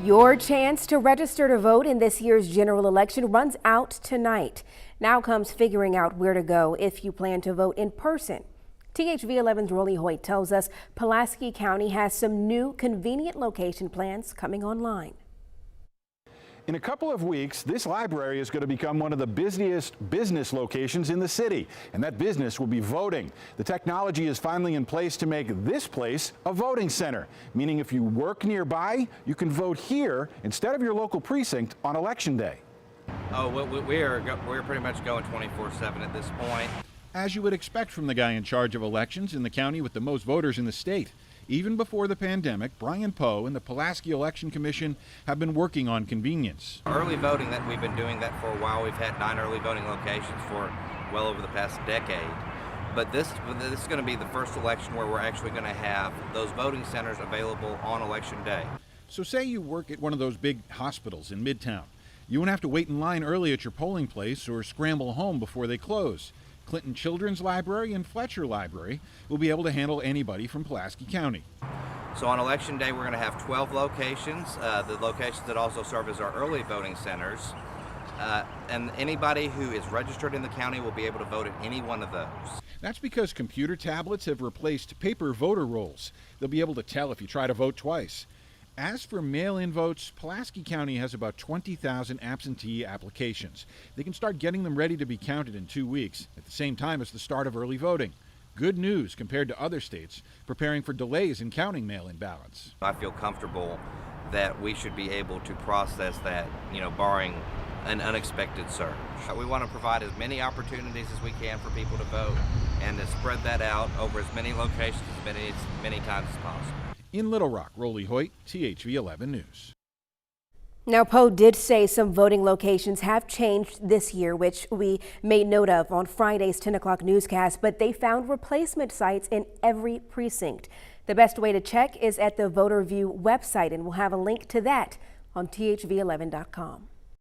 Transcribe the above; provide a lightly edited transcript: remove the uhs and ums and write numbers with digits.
Your chance to register to vote in this year's general election runs out tonight. Now comes figuring out where to go if you plan to vote in person. THV 11's Rolly Hoyt tells us Pulaski County has some new convenient location plans coming online. In a couple of weeks, this library is going to become one of the busiest business locations in the city, and that business will be voting. The technology is finally in place to make this place a voting center, meaning if you work nearby, you can vote here instead of your local precinct on Election Day. Oh, we're pretty much going 24/7 at this point. As you would expect from the guy in charge of elections in the county with the most voters in the state. Even before the pandemic, Brian Poe and the Pulaski Election Commission have been working on convenience. Early voting, that we've been doing that for a while. We've had 9 early voting locations for well over the past decade. But this is going to be the first election where we're actually going to have those voting centers available on Election Day. So say you work at one of those big hospitals in Midtown. You won't have to wait in line early at your polling place or scramble home before they close. Clinton Children's Library and Fletcher Library will be able to handle anybody from Pulaski County. So on Election Day, we're going to have 12 locations, the locations that also serve as our early voting centers. And anybody who is registered in the county will be able to vote at any one of those. That's because computer tablets have replaced paper voter rolls. They'll be able to tell if you try to vote twice. As for mail-in votes, Pulaski County has about 20,000 absentee applications. They can start getting them ready to be counted in 2 weeks, at the same time as the start of early voting. Good news compared to other states preparing for delays in counting mail-in ballots. I feel comfortable that we should be able to process that, barring an unexpected surge. We want to provide as many opportunities as we can for people to vote and to spread that out over as many locations as many times as possible. In Little Rock, Rolly Hoyt, THV 11 News. Now, Poe did say some voting locations have changed this year, which we made note of on Friday's 10 o'clock newscast, but they found replacement sites in every precinct. The best way to check is at the VoterView website, and we'll have a link to that on THV11.com.